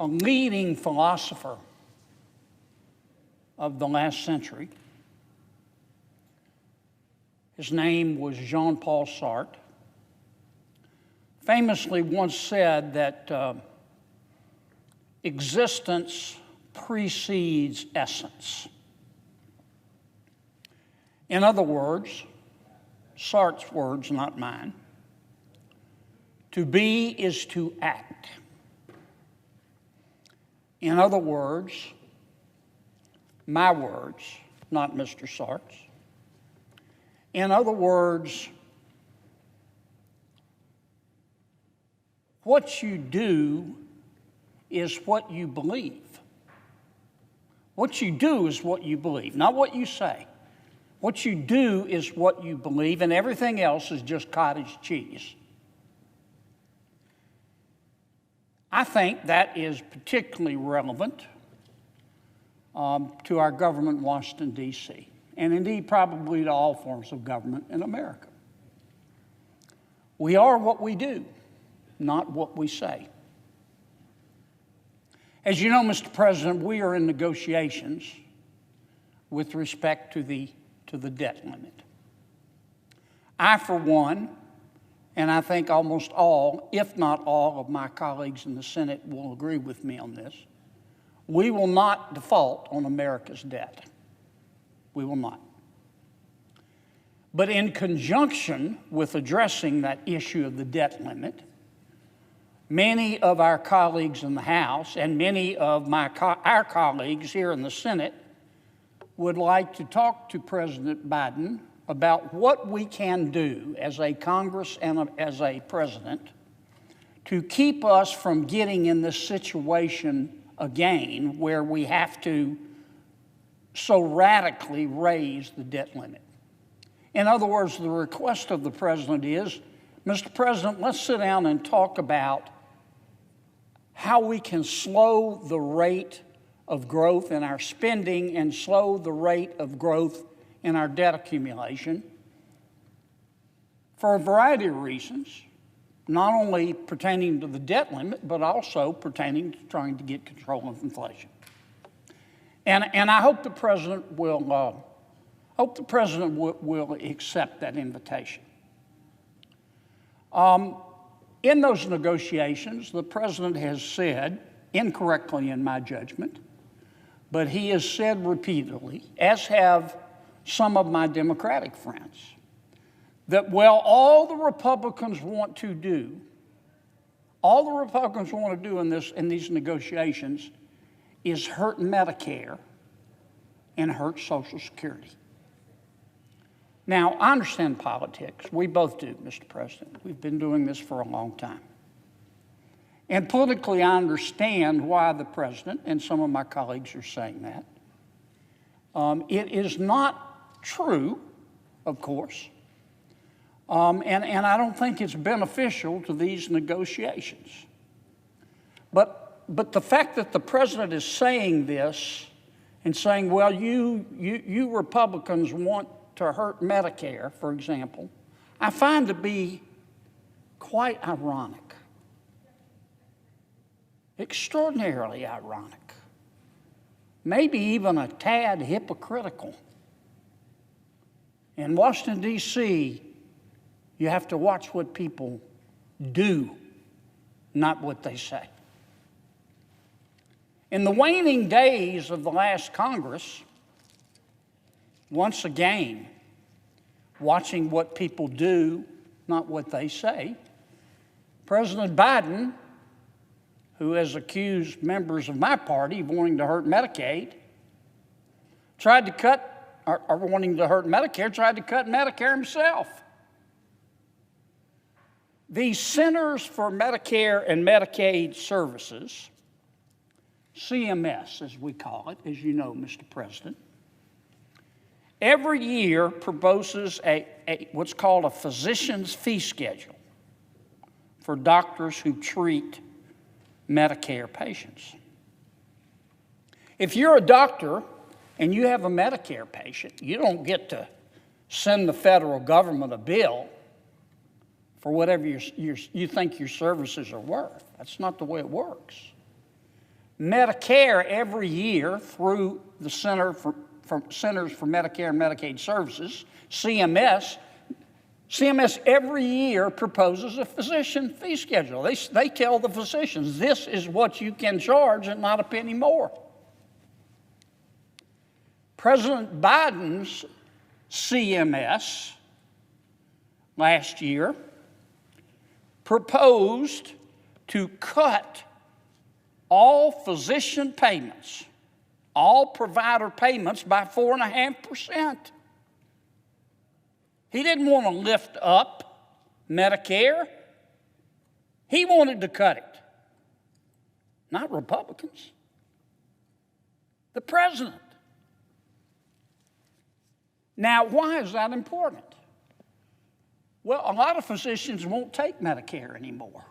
a leading philosopher of the last century. His name was Jean-Paul Sartre. Famously once said that existence precedes essence. In other words, Sartre's words, not mine, to be is to act. In other words, my words, not Mr. Sartre's. In other words, what you do is what you believe. What you do is what you believe, not what you say. What you do is what you believe, and everything else is just cottage cheese. I think that is particularly relevant to our government in Washington, D.C., and indeed probably to all forms of government in America. We are what we do, not what we say. As you know, Mr. President, we are in negotiations with respect to the debt limit. I, for one, and I think almost all, if not all, of my colleagues in the Senate will agree with me on this, we will not default on America's debt. We will not. But in conjunction with addressing that issue of the debt limit, many of our colleagues in the House and many of our colleagues here in the Senate would like to talk to President Biden about what we can do as a Congress and as a president to keep us from getting in this situation again where we have to so radically raise the debt limit. In other words, the request of the president is, Mr. President, let's sit down and talk about how we can slow the rate of growth in our spending and slow the rate of growth in our debt accumulation for a variety of reasons, not only pertaining to the debt limit, but also pertaining to trying to get control of inflation. And I hope the president will accept that invitation. In those negotiations, the president has said, incorrectly in my judgment, but he has said repeatedly, as have some of my Democratic friends, that, well, all the Republicans want to do in these negotiations is hurt Medicare and hurt Social Security. Now, I understand politics. We both do, Mr. President. We've been doing this for a long time. And politically, I understand why the president and some of my colleagues are saying that. It is not true, of course, and I don't think it's beneficial to these negotiations. But the fact that the president is saying this and saying, well, you Republicans want to hurt Medicare, for example, I find to be quite ironic. Extraordinarily ironic. Maybe even a tad hypocritical. In Washington, D.C., you have to watch what people do, not what they say. In the waning days of the last Congress, once again, watching what people do, not what they say, President Biden, who has accused members of my party of wanting to hurt Medicaid, tried to cut Medicare himself. The Centers for Medicare and Medicaid Services, CMS as we call it, as you know, Mr. President, every year proposes what's called a physician's fee schedule for doctors who treat Medicare patients. If you're a doctor and you have a Medicare patient, you don't get to send the federal government a bill for whatever you think your services are worth. That's not the way it works. Medicare every year through the Centers for Medicare and Medicaid Services, CMS every year proposes a physician fee schedule. They tell the physicians, this is what you can charge and not a penny more. President Biden's CMS last year proposed to cut all physician payments, all provider payments by 4.5%. He didn't want to lift up Medicare. He wanted to cut it. Not Republicans. The president. Now, why is that important? Well, a lot of physicians won't take Medicare anymore.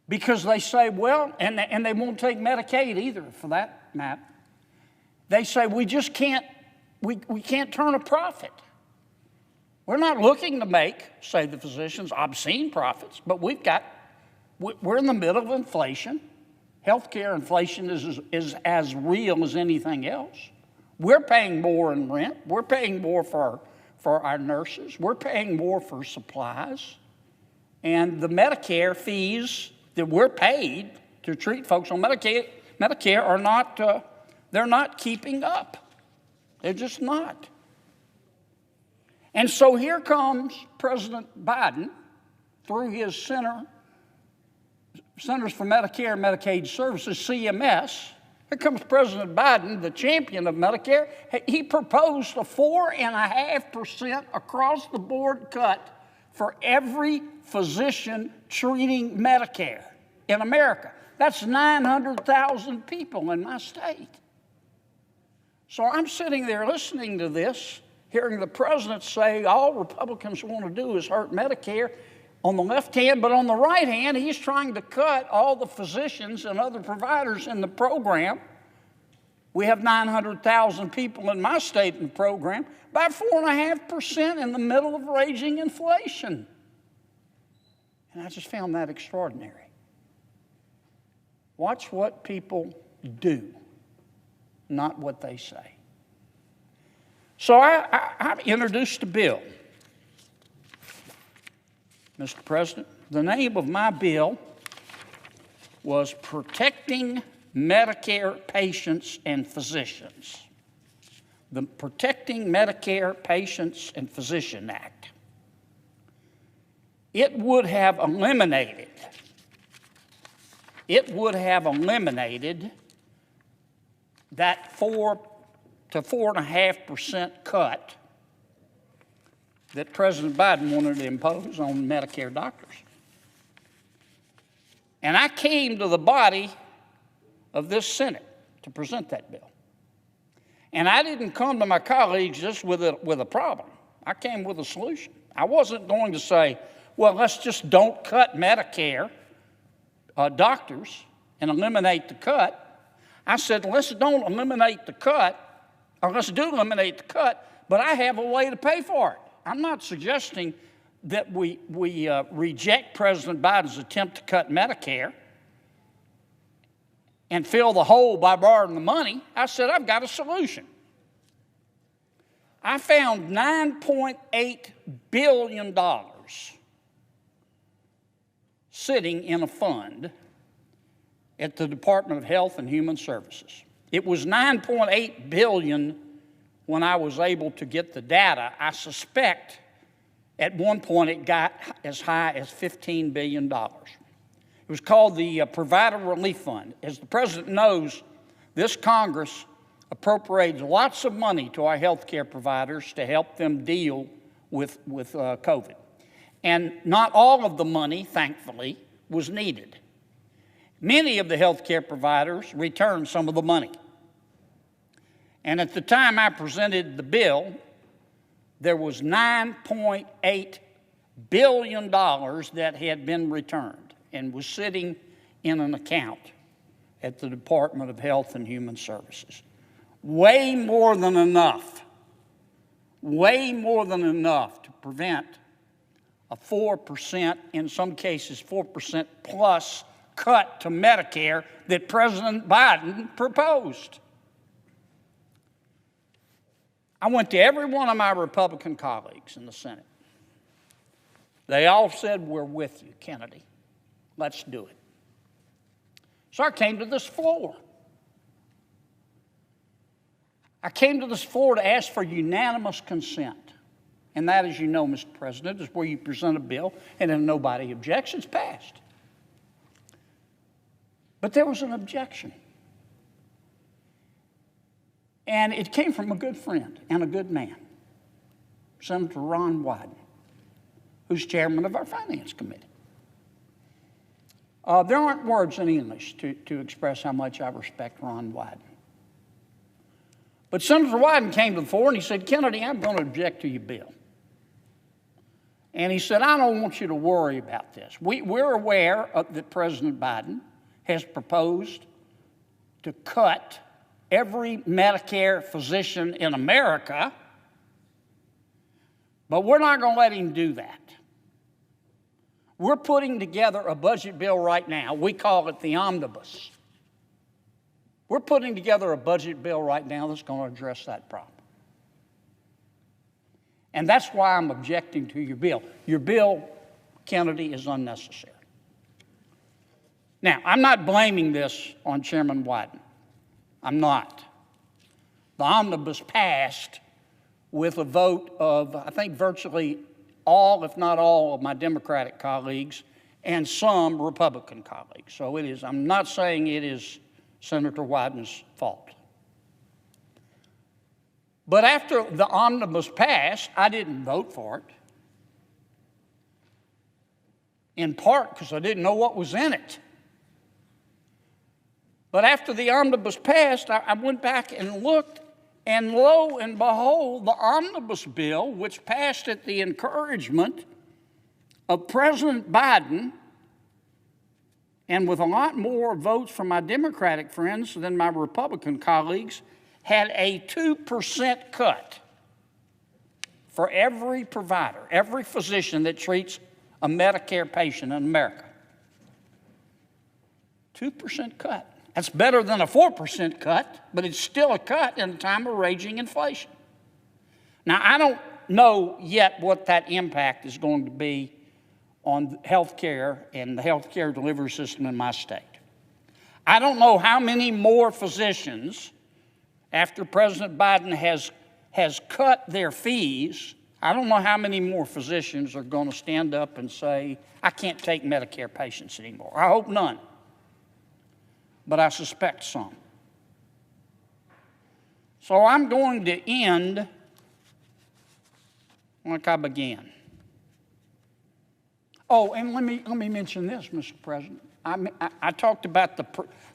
Because they say, well, and they won't take Medicaid either, for that matter. They say, we just can't, we can't turn a profit. We're not looking to make, say the physicians, obscene profits, but we're in the middle of inflation. Healthcare inflation is as real as anything else. We're paying more in rent. We're paying more for our nurses. We're paying more for supplies. And the Medicare fees that we're paid to treat folks on Medicare are not, they're not keeping up. They're just not. And so here comes President Biden through his Centers for Medicare and Medicaid Services, CMS. Here comes President Biden, the champion of Medicare. He proposed a 4.5% across-the-board cut for every physician treating Medicare in America. That's 900,000 people in my state. So I'm sitting there listening to this, hearing the president say all Republicans want to do is hurt Medicare on the left hand, but on the right hand, he's trying to cut all the physicians and other providers in the program. We have 900,000 people in my state in the program by 4.5% in the middle of raging inflation. And I just found that extraordinary. Watch what people do, not what they say. So I introduced a bill. Mr. President, the name of my bill was Protecting Medicare Patients and Physicians. The Protecting Medicare Patients and Physician Act. It would have eliminated that 4 to 4.5% cut that President Biden wanted to impose on Medicare doctors. And I came to the body of this Senate to present that bill. And I didn't come to my colleagues just with a problem. I came with a solution. I wasn't going to say, well, let's just don't cut Medicare doctors and eliminate the cut. I said, let's don't eliminate the cut, or let's do eliminate the cut, but I have a way to pay for it. I'm not suggesting that we reject President Biden's attempt to cut Medicare and fill the hole by borrowing the money. I said, I've got a solution. I found $9.8 billion sitting in a fund at the Department of Health and Human Services. It was $9.8 billion when I was able to get the data. I suspect at one point it got as high as $15 billion. It was called the Provider Relief Fund. As the president knows, this Congress appropriates lots of money to our health care providers to help them deal with COVID. And not all of the money, thankfully, was needed. Many of the health care providers returned some of the money. And at the time I presented the bill, there was $9.8 billion that had been returned and was sitting in an account at the Department of Health and Human Services. Way more than enough to prevent a 4%, in some cases 4% plus cut to Medicare that President Biden proposed. I went to every one of my Republican colleagues in the Senate. They all said, "We're with you, Kennedy. Let's do it." So I came to this floor. I came to this floor to ask for unanimous consent. And that, as you know, Mr. President, is where you present a bill, and if nobody objects, it's passed. But there was an objection. And it came from a good friend and a good man, Senator Ron Wyden, who's chairman of our Finance Committee. There aren't words in English to express how much I respect Ron Wyden. But Senator Wyden came to the floor and he said, "Kennedy, I'm going to object to your bill." And he said, "I don't want you to worry about this. We're aware that President Biden has proposed to cut every Medicare physician in America, but we're not going to let him do that. We're putting together a budget bill right now. We call it the omnibus. We're putting together a budget bill right now that's going to address that problem. And that's why I'm objecting to your bill. Your bill, Kennedy, is unnecessary." Now, I'm not blaming this on Chairman Wyden. I'm not. The omnibus passed with a vote of, I think, virtually all, if not all, of my Democratic colleagues and some Republican colleagues. So it is, I'm not saying it is Senator Wyden's fault. But after the omnibus passed, I didn't vote for it. In part because I didn't know what was in it. But after the omnibus passed, I went back and looked, and lo and behold, the omnibus bill, which passed at the encouragement of President Biden, and with a lot more votes from my Democratic friends than my Republican colleagues, had a 2% cut for every provider, every physician that treats a Medicare patient in America. 2% cut. That's better than a 4% cut, but it's still a cut in a time of raging inflation. Now, I don't know yet what that impact is going to be on health care and the health care delivery system in my state. I don't know how many more physicians, after President Biden has cut their fees, I don't know how many more physicians are going to stand up and say, "I can't take Medicare patients anymore." I hope none, but I suspect some. So I'm going to end like I began. Oh, and let me mention this, Mr. President. I talked about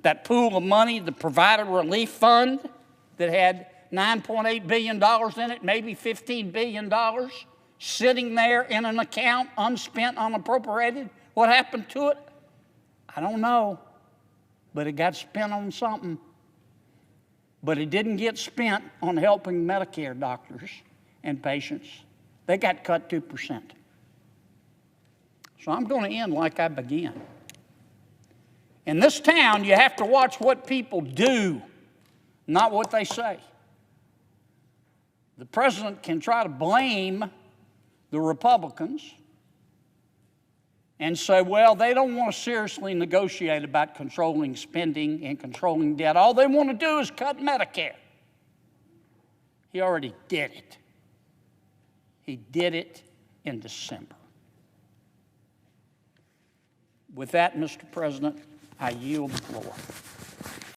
that pool of money, the Provider Relief Fund, that had $9.8 billion in it, maybe $15 billion, sitting there in an account, unspent, unappropriated. What happened to it? I don't know, but it got spent on something. But it didn't get spent on helping Medicare doctors and patients. They got cut 2%. So I'm going to end like I began. In this town, you have to watch what people do, not what they say. The president can try to blame the Republicans and say, well, they don't want to seriously negotiate about controlling spending and controlling debt. All they want to do is cut Medicare. He already did it. He did it in December. With that, Mr. President, I yield the floor.